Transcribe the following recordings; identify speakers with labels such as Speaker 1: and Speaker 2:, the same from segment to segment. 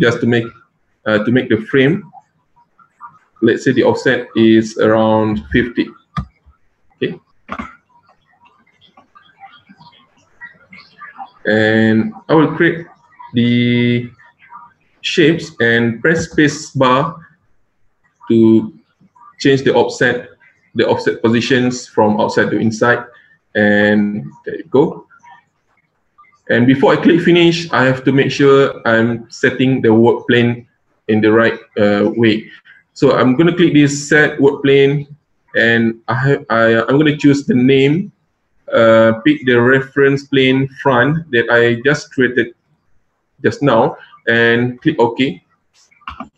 Speaker 1: just to make the frame. Let's say the offset is around 50. Okay. And I will create the shapes and press space bar to change the offset positions from outside to inside. And there you go. And before I click finish, I have to make sure I'm setting the work plane in the right way. So I'm going to click this set work plane, and I'm going to choose the name, pick the reference plane front that I just created just now, and click OK.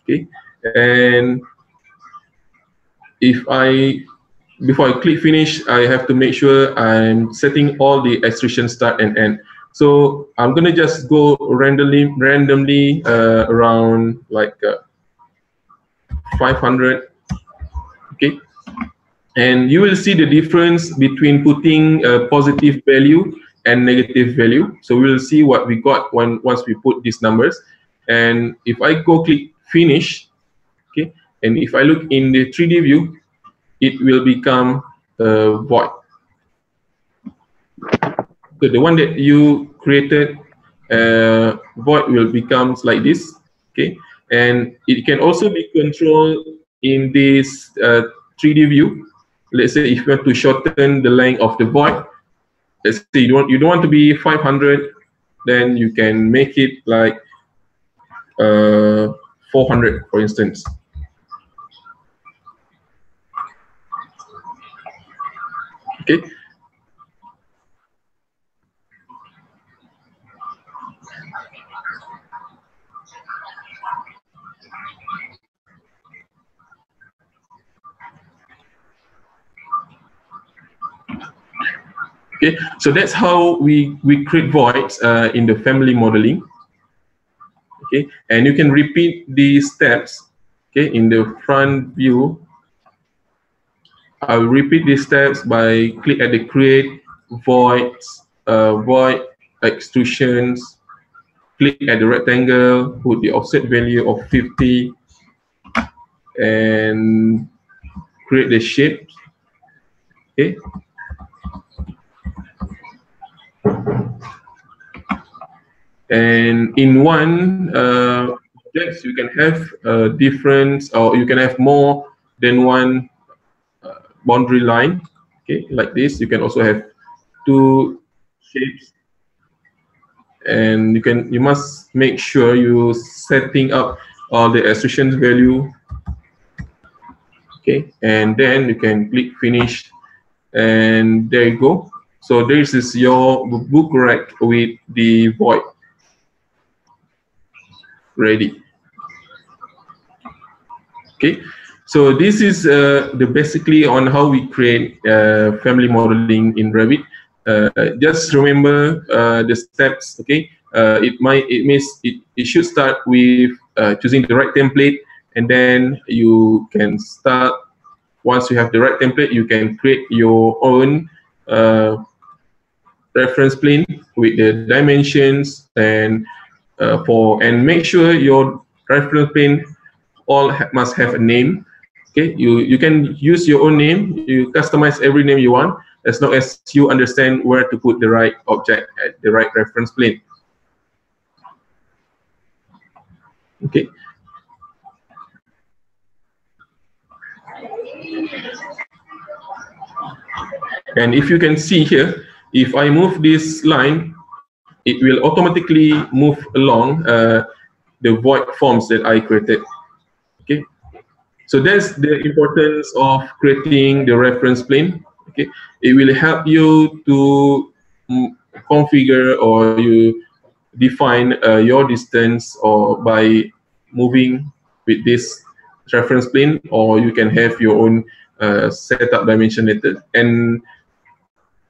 Speaker 1: Okay, and before I click finish, I have to make sure I'm setting all the extrusion start and end. So I'm gonna just go randomly around like 500. Okay, and you will see the difference between putting a positive value and negative value. So we'll see what we got once we put these numbers. And if I go click finish, okay, and if I look in the 3D view, it will become a void. So the one that you created, void will become like this, okay? And it can also be controlled in this 3D view. Let's say if you want to shorten the length of the void, let's say you don't want to be 500, then you can make it like 400, for instance. Okay. Okay, so that's how we create voids in the family modeling. Okay, and you can repeat these steps. Okay, in the front view, I'll repeat these steps by click at the create voids, void extrusions. Click at the rectangle, put the offset value of 50, and create the shape. Okay. And in one objects, you can have different, or you can have more than one boundary line. Okay, like this. You can also have two shapes, and you must make sure you setting up all the extrusion value. Okay, and then you can click finish, and there you go. So this is your book rack with the void ready. Okay, so this is basically on how we create family modeling in Revit. Just remember the steps. Okay, it should start with choosing the right template, and then you can start. Once you have the right template, you can create your own reference plane with the dimensions, and make sure your reference plane must have a name. Okay, you can use your own name. You customize every name you want, as long as you understand where to put the right object at the right reference plane. Okay. And if you can see here, if I move this line, it will automatically move along the void forms that I created. Okay, so that's the importance of creating the reference plane. Okay, it will help you to configure or you define your distance, or by moving with this reference plane, or you can have your own setup dimension later. And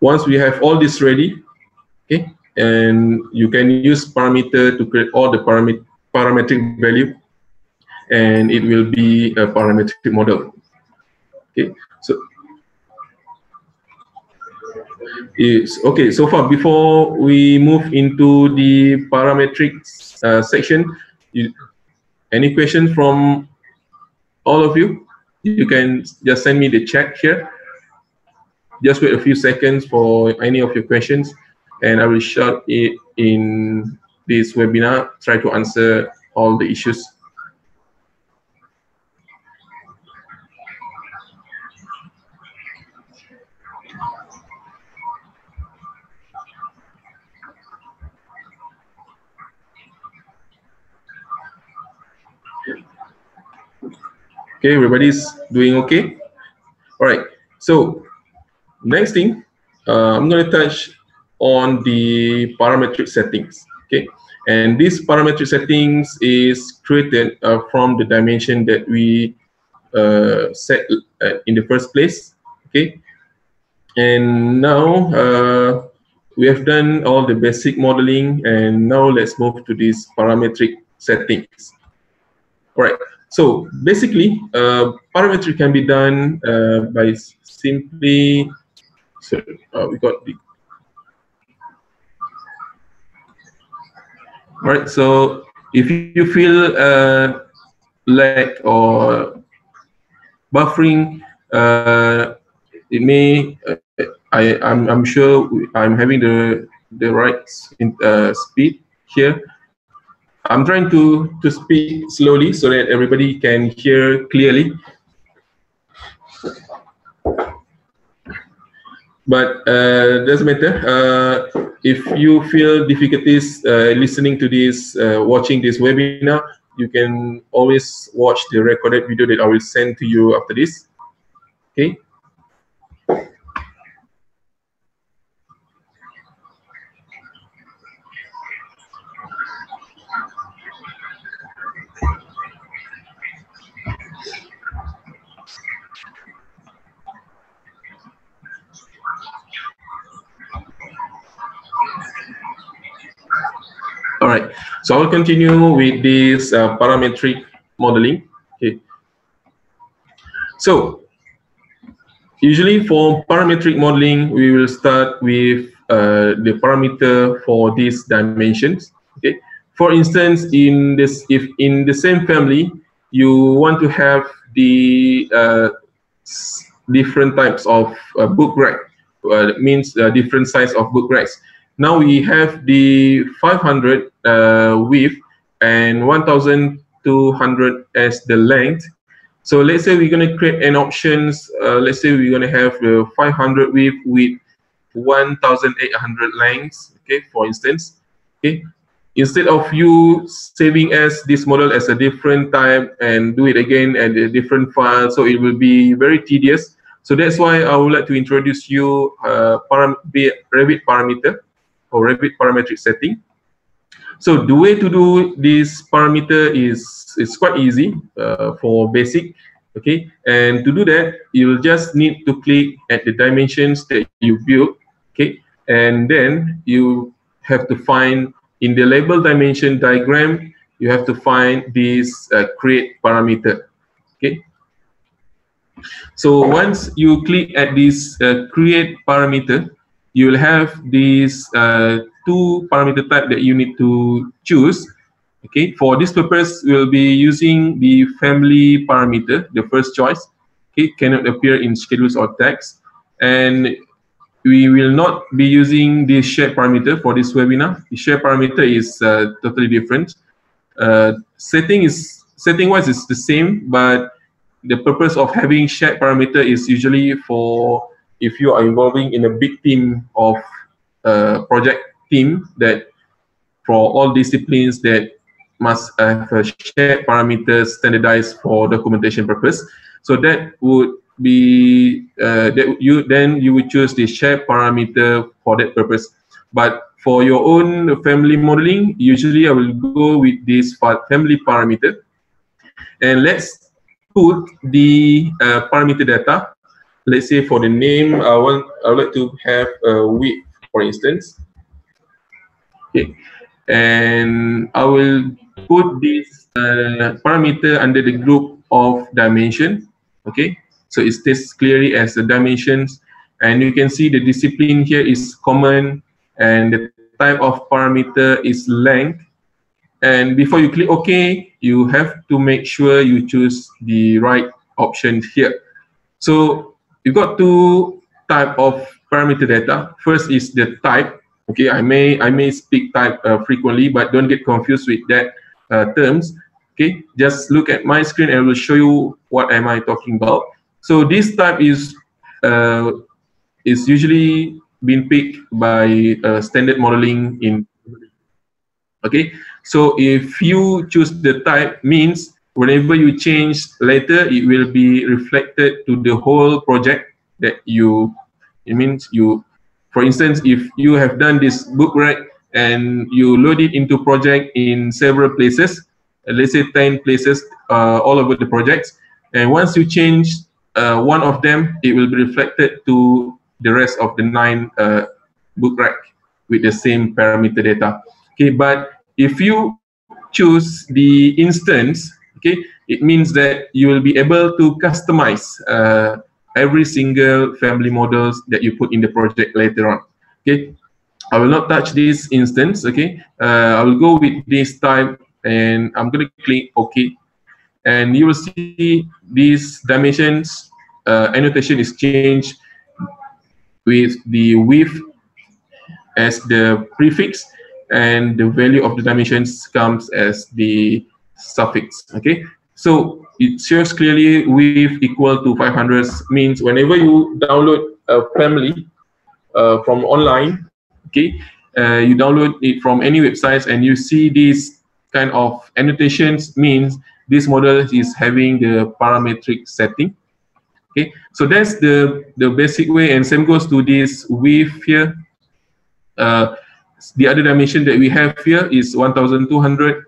Speaker 1: once we have all this ready, okay, and you can use parameter to create all the parametric value, and it will be a parametric model. Okay, so okay. So far, before we move into the parametric section, Any questions from all of you? You can just send me the chat here. Just wait a few seconds for any of your questions, and I will shout it in this webinar, try to answer all the issues. Okay, everybody's doing okay? All right, so next thing, I'm going to touch on the parametric settings. Okay, and these parametric settings is created from the dimension that we set in the first place. Okay, and now we have done all the basic modeling, and now let's move to these parametric settings. All right. So basically, parametric can be done by simply. So we got the. All right. So if you feel lag or buffering, it may. I'm sure I'm having the right speed here. I'm trying to speak slowly so that everybody can hear clearly. But doesn't matter. If you feel difficulties listening to this, watching this webinar, you can always watch the recorded video that I will send to you after this. Okay. All right, so I will continue with this parametric modeling. Okay. So usually for parametric modeling, we will start with the parameter for these dimensions. Okay. For instance, in this, if in the same family, you want to have the different types of book rack, that means different size of book racks. Now we have the 500 width and 1,200 as the length. So let's say we're going to create an options. Let's say we're going to have 500 width with 1,800 lengths. Okay, for instance. Okay, instead of you saving as this model as a different type and do it again at a different file, so it will be very tedious. So that's why I would like to introduce you Revit parameter or Revit parametric setting. So the way to do this parameter is quite easy for basic. Okay, and to do that, you'll just need to click at the dimensions that you built. Okay, and then you have to find in the label dimension diagram, you have to find this create parameter. Okay. So once you click at this create parameter, you will have these two parameter type that you need to choose. Okay, for this purpose, we'll be using the family parameter, the first choice. Okay, cannot appear in schedules or text, and we will not be using the shape parameter for this webinar. The shape parameter is totally different. Setting-wise is the same, but the purpose of having shared parameter is usually for if you are involving in a big team of project team that for all disciplines that must have a shared parameter standardized for documentation purpose. So that would be then you would choose the shared parameter for that purpose. But for your own family modeling, usually I will go with this family parameter. And let's put the parameter data. Let's say for the name, I would like to have a width, for instance. Okay, and I will put this parameter under the group of dimension. Okay, so it states clearly as the dimensions, and you can see the discipline here is common, and the type of parameter is length. And before you click OK, you have to make sure you choose the right option here. So you've got two type of parameter data. First is the type. Okay, I may speak type frequently, but don't get confused with that terms. Okay, just look at my screen and I will show you what am I talking about. So this type is usually being picked by standard modeling in. Okay, so if you choose the type, means whenever you change later, it will be reflected to the whole project that you, it means you, for instance, if you have done this book rack and you load it into project in several places, let's say 10 places all over the projects, and once you change one of them, it will be reflected to the rest of the 9 book rack with the same parameter data. Okay, but if you choose the instance, okay, it means that you will be able to customize every single family models that you put in the project later on. Okay, I will not touch this instance. Okay, I will go with this type, and I'm going to click OK, and you will see these dimensions annotation is changed with the width as the prefix, and the value of the dimensions comes as the suffix. Okay, so it shows clearly width equal to 500, means whenever you download a family from online, okay, you download it from any websites and you see these kind of annotations, means this model is having the parametric setting. Okay, so that's the basic way, and same goes to this width here. The other dimension that we have here is 1200,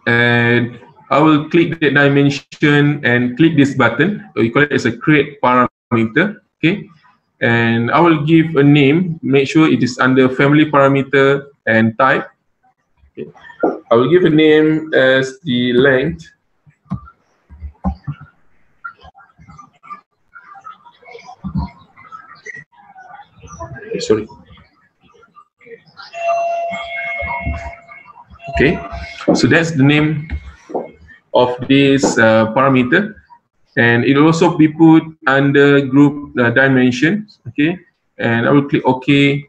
Speaker 1: and I will click the dimension and click this button. We call it as a create parameter. Okay, and I will give a name. Make sure it is under family parameter and type. Okay. I will give a name as the length. Sorry. Okay, so that's the name of this parameter, and it will also be put under group dimensions. Okay, and I will click OK.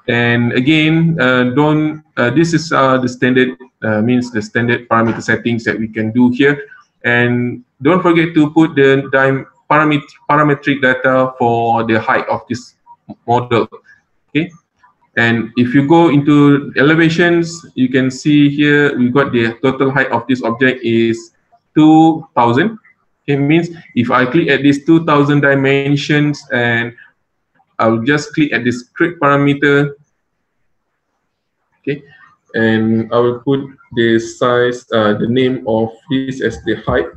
Speaker 1: And again, don't. This is the standard, means the standard parameter settings that we can do here, and don't forget to put the parametric data for the height of this model. Okay. And if you go into elevations, you can see here we got the total height of this object is 2000. It means if I click at these 2000 dimensions and I'll just click at this create parameter, okay, and I will put the size, the name of this as the height,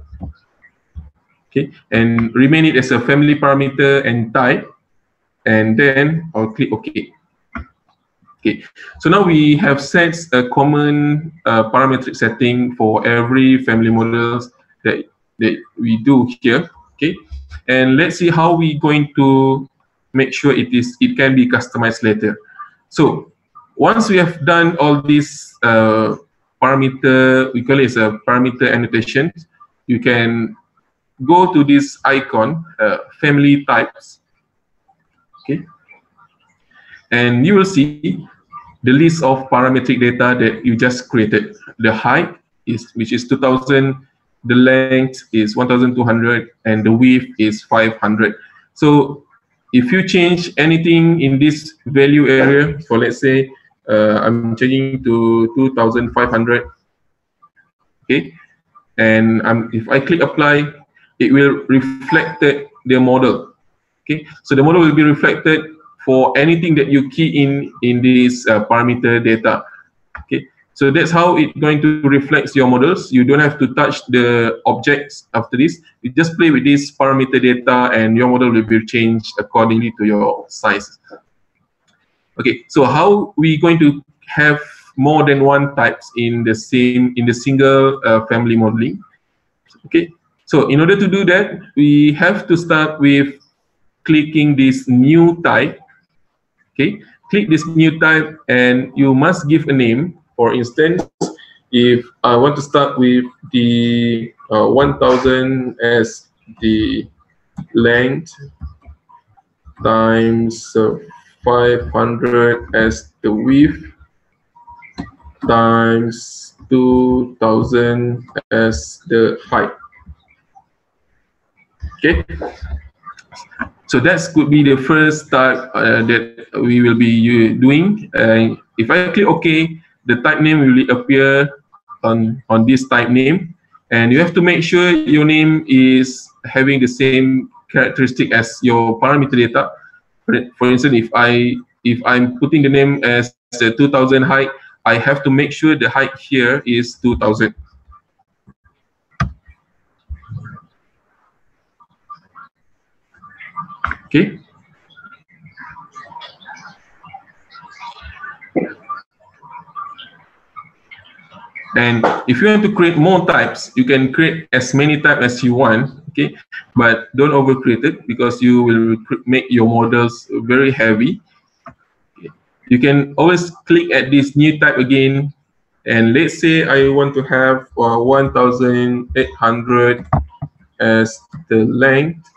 Speaker 1: okay, and remain it as a family parameter and type, and then I'll click OK. Okay, so now we have set a common parametric setting for every family models that we do here. Okay, and let's see how we're going to make sure it can be customized later. So once we have done all these parameter, we call it as a parameter annotation, you can go to this icon, family types. Okay, and you will see the list of parametric data that you just created. The height is, which is 2000, the length is 1200, and the width is 500. So if you change anything in this value area, so let's say I'm changing to 2500, okay, and if I click apply, it will reflect the model. Okay, so the model will be reflected for anything that you key in this parameter data. Okay, so that's how it's going to reflect your models. You don't have to touch the objects after this. You just play with this parameter data, and your model will be changed accordingly to your size. Okay, so how we going to have more than one types in the single family modeling? Okay, so in order to do that, we have to start with clicking this new type. Okay, click this new type, and you must give a name. For instance, if I want to start with the 1000 as the length times 500 as the width times 2000 as the height. Okay, so that could be the first type that we will be doing. If I click OK, the type name will appear on this type name, and you have to make sure your name is having the same characteristic as your parameter data. For instance, if I'm putting the name as 2000 height, I have to make sure the height here is 2000. Okay. And if you want to create more types, you can create as many types as you want. Okay, but don't overcreate it because you will make your models very heavy. Okay. You can always click at this new type again, and let's say I want to have 1800 as the length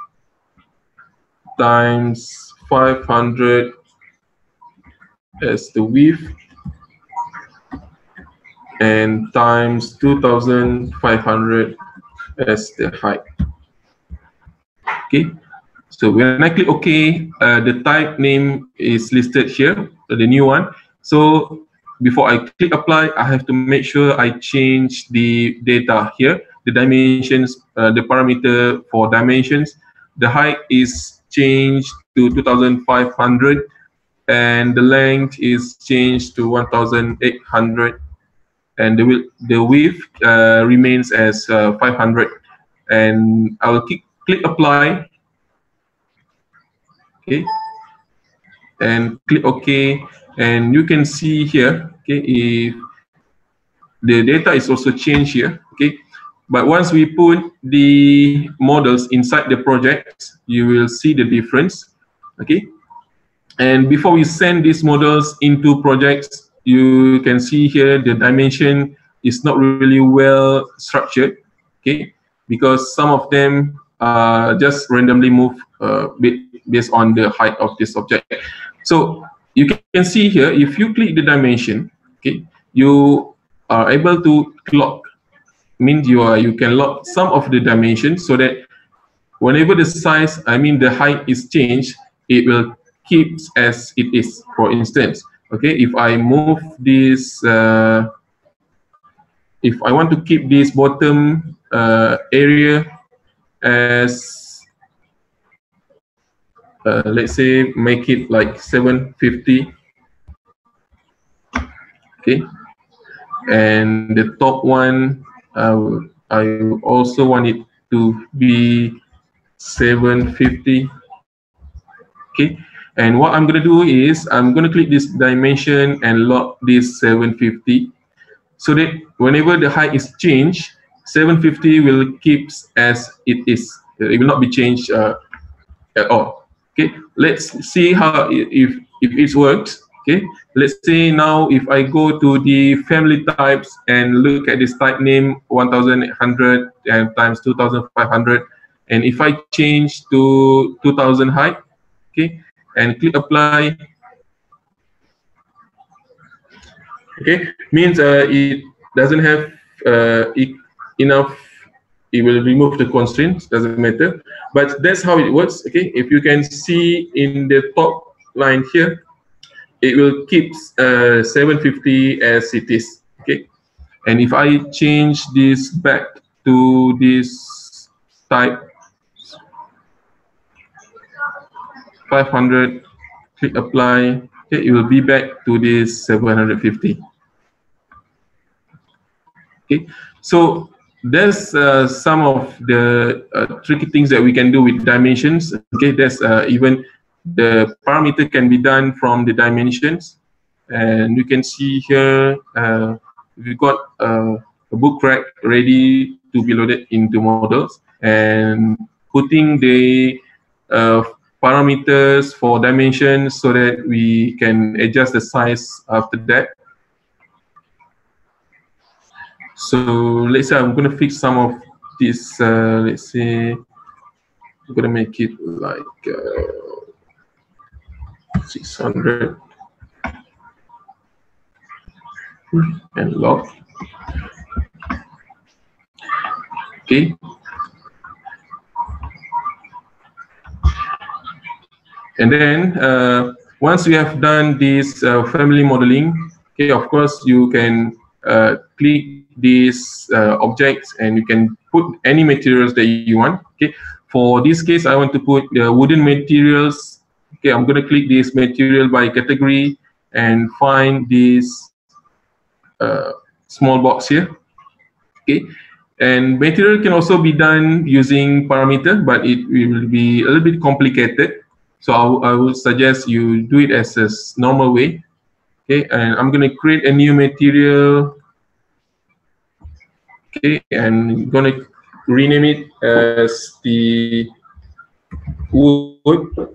Speaker 1: times 500 as the width and times 2500 as the height. Okay, so when I click OK, the type name is listed here, the new one. So before I click apply, I have to make sure I change the data here, the dimensions, the parameter for dimensions. The height is changed to 2500 and the length is changed to 1800, and the width remains as 500. And I will click apply. Okay, and click OK, and you can see here, okay, if the data is also changed here. Okay, but once we put the models inside the project, you will see the difference. Okay, and before we send these models into projects, you can see here the dimension is not really well structured. Okay, because some of them just randomly move based on the height of this object. So you can see here, if you click the dimension, okay, you are able to lock. Means you can lock some of the dimensions so that whenever the size, the height is changed, it will keep as it is. For instance, okay, if I move this, if I want to keep this bottom area as, let's say, make it like 750. Okay, and the top one, I also want it to be 750. Okay, and what I'm going to do is I'm going to click this dimension and lock this 750, so that whenever the height is changed, 750 will keep as it is. It will not be changed at all. Okay, let's see how if it works. Okay, let's say now if I go to the family types and look at this type name 1800 and times 2500, and if I change to 2000 height, okay, and click apply, okay, means it doesn't have enough. It will remove the constraints, doesn't matter, but that's how it works. Okay, if you can see in the top line here, it will keep 750 as it is. Okay, and if I change this back to this type 500, click apply, okay, it will be back to this 750. Okay, so there's some of the tricky things that we can do with dimensions. Okay, there's even the parameter can be done from the dimensions, and you can see here we've got a book rack ready to be loaded into models, and putting the parameters for dimensions so that we can adjust the size after that. So let's say I'm going to fix some of this. Let's say I'm going to make it like 600 and log. Okay. And then once you have done this family modeling, okay, of course you can click these objects and you can put any materials that you want. Okay, for this case, I want to put wooden materials. Okay, I'm going to click this material by category and find this small box here. Okay, and material can also be done using parameter, but it will be a little bit complicated. So I would suggest you do it as a normal way. Okay, and I'm going to create a new material. Okay, and going to rename it as the wood.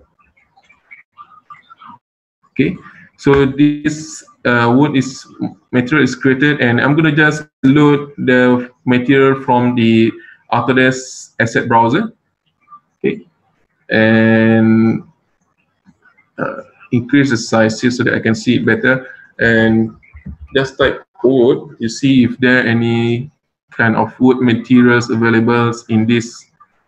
Speaker 1: Okay, so this wood is material is created, and I'm going to just load the material from the Autodesk asset browser. Okay, and increase the size here so that I can see it better, and just type wood. You see if there are any kind of wood materials available in this.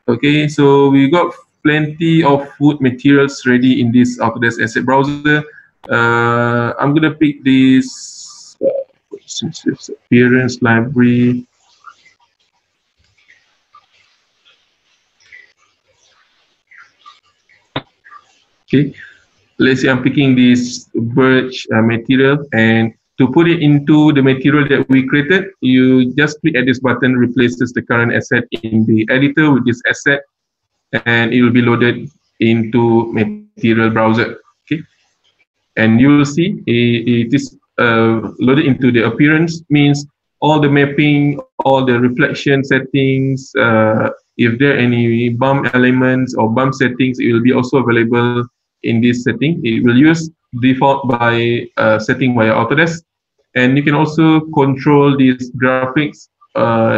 Speaker 1: Okay, so we got plenty of wood materials ready in this Autodesk asset browser. I'm gonna pick this appearance library. Okay, let's say I'm picking this birch material, and to put it into the material that we created, you just click at this button, replaces the current asset in the editor with this asset, and it will be loaded into material browser. Okay, and you will see it is loaded into the appearance, means all the mapping, all the reflection settings, if there are any bump elements or bump settings, it will be also available in this setting. It will use default by setting by Autodesk, and you can also control these graphics.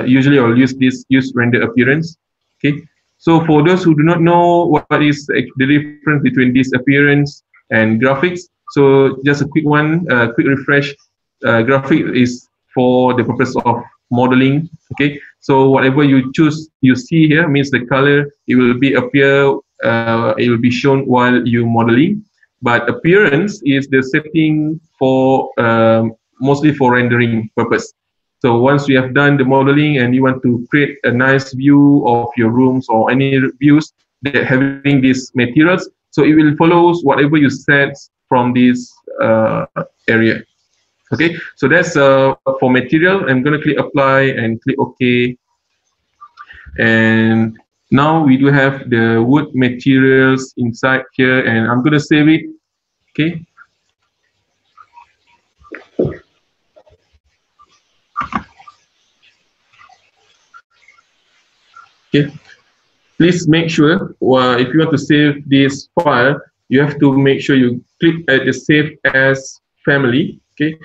Speaker 1: Usually I'll use render appearance. Okay, so for those who do not know what is the difference between this appearance and graphics, so just a quick one, quick refresh. Graphic is for the purpose of modeling. Okay, so whatever you choose, you see here means the color. It will be appear. It will be shown while you modeling. But appearance is the setting for mostly for rendering purpose. So once you have done the modeling and you want to create a nice view of your rooms or any views that having these materials, so it will follow whatever you set from this area. Okay, so that's for material. I'm going to click apply and click OK. And now we do have the wood materials inside here, and I'm going to save it. Okay. Okay. Please make sure if you want to save this file, you have to make sure you click at the save as family. Okay.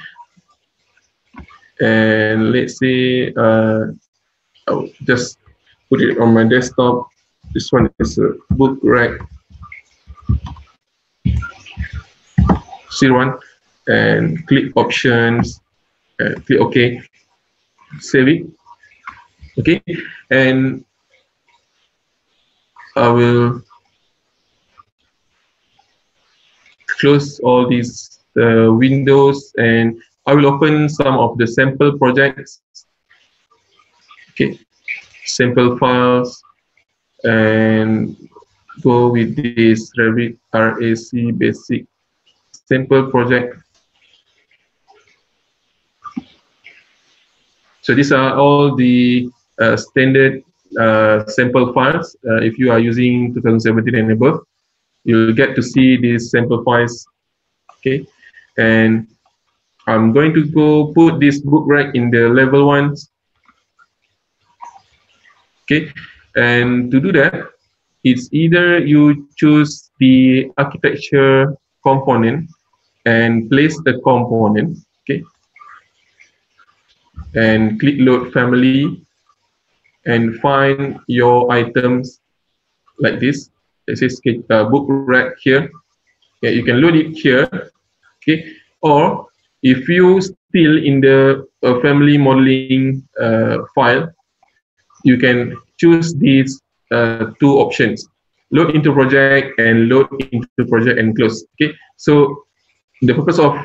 Speaker 1: And let's say I'll just put it on my desktop. This one is a book rack 01, and click options, click OK, save it. Okay, and I will close all these windows, and I will open some of the sample projects. Okay, sample files, and go with this Revit RAC basic sample project. So these are all the standard sample files. If you are using 2017 and above, you'll get to see these sample files. Okay, and I'm going to go put this book rack in the level 1. Okay, and to do that, it's either you choose the architecture component and place the component, okay, and click load family and find your items like this. This is book rack here. Okay, you can load it here, okay, or if you still in the family modeling file, you can choose these two options: load into project and load into project and close. Okay, so the purpose of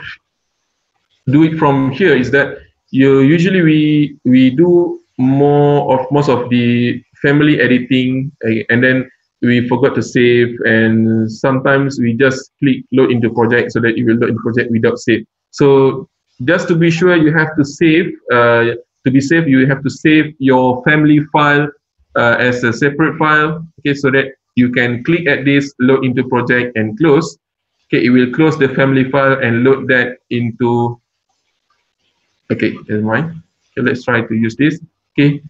Speaker 1: do it from here is that usually we do most of the family editing, and then we forgot to save, and sometimes we just click load into project so that it will load into project without save. So just to be sure, you have to save. To be safe, you have to save your family file as a separate file. Okay, so that you can click at this load into project and close. Okay, it will close the family file and load that into. Okay, never mind. Okay, let's try to use this. Okay,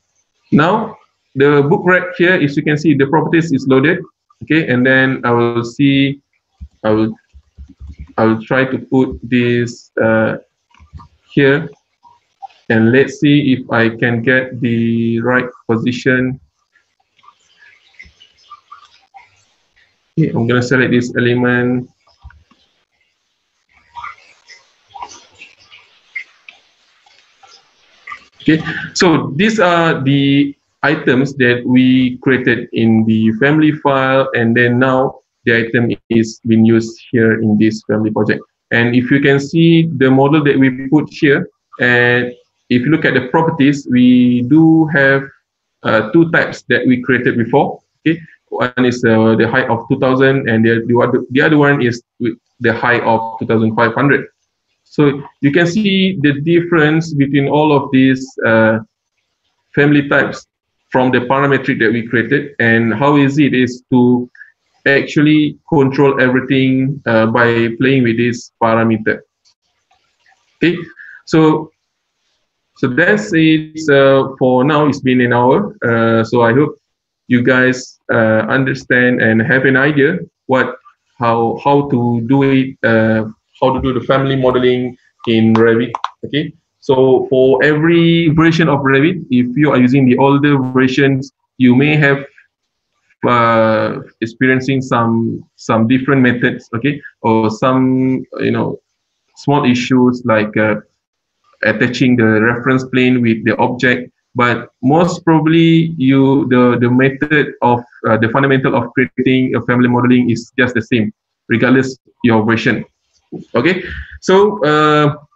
Speaker 1: now the book rack here, as you can see, the properties is loaded. Okay, and then I will see, I will, I will try to put this here, and let's see if I can get the right position. Okay, I'm gonna select this element. Okay, so these are the items that we created in the family file, and then now the item is being used here in this family project. And if you can see the model that we put here, and if you look at the properties, we do have two types that we created before. Okay, one is the height of 2000, and the other one is with the height of 2500. So you can see the difference between all of these family types from the parametric that we created, and how easy it is to actually control everything by playing with this parameter. Okay, so that's it for now. It's been an hour, so I hope you guys understand and have an idea how to do it, how to do the family modeling in Revit. Okay, so for every version of Revit, if you are using the older versions, you may have experiencing some different methods, okay, or some small issues like attaching the reference plane with the object. But most probably, the method of the fundamental of creating a family modeling is just the same, regardless your version. Okay, so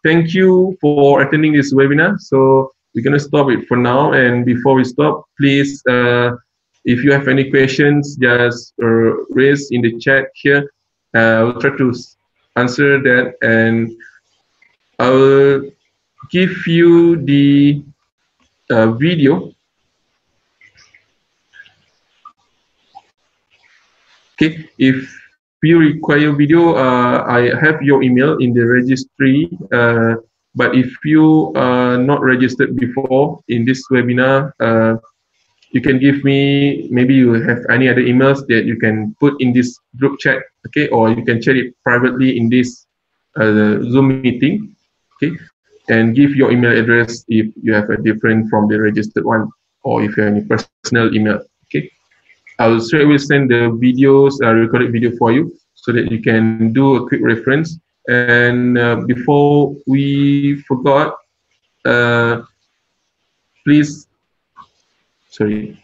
Speaker 1: thank you for attending this webinar. So we're gonna stop it for now. And before we stop, please, if you have any questions, just raise in the chat here. I'll try to answer that, and I will give you the video. Okay, if you require video, I have your email in the registry. But if you are not registered before in this webinar, you can give me, maybe you have any other emails that you can put in this group chat, okay, or you can chat it privately in this Zoom meeting, okay, and give your email address if you have a different from the registered one, or if you have any personal email, okay. I'll straight away send the videos, recorded video for you, so that you can do a quick reference. And before we forgot, please, sorry.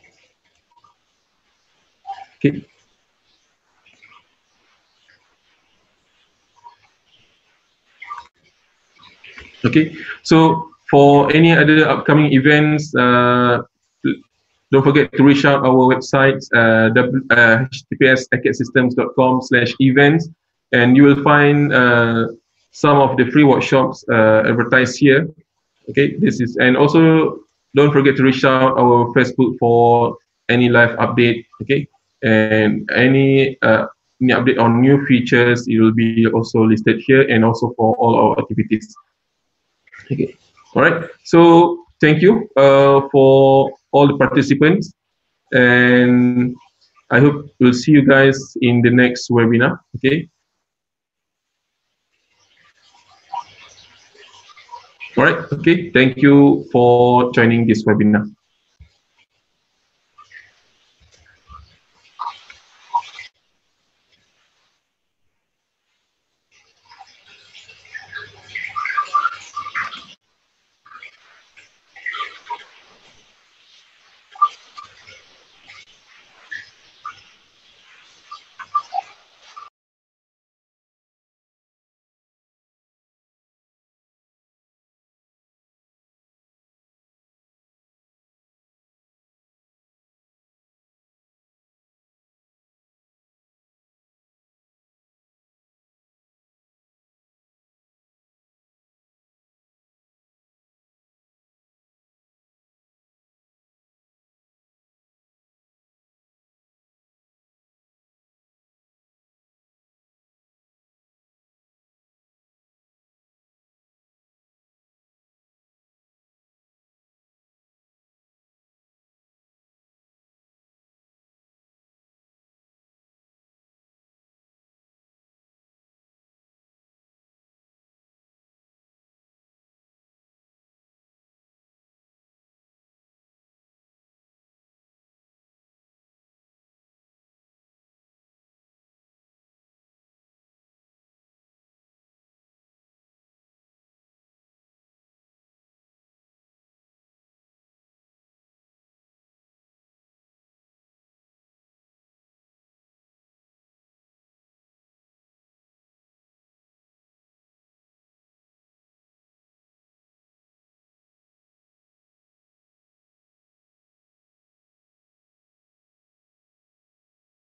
Speaker 1: Okay. Okay. So for any other upcoming events, don't forget to reach out our website, https://acadsystems.com/events, and you will find some of the free workshops advertised here. Okay, this is, and also don't forget to reach out our Facebook for any live update. Okay, and any update on new features, it will be also listed here, and also for all our activities. Okay, all right. So thank you for all the participants, and I hope we'll see you guys in the next webinar. Okay. All right. Okay. Thank you for joining this webinar.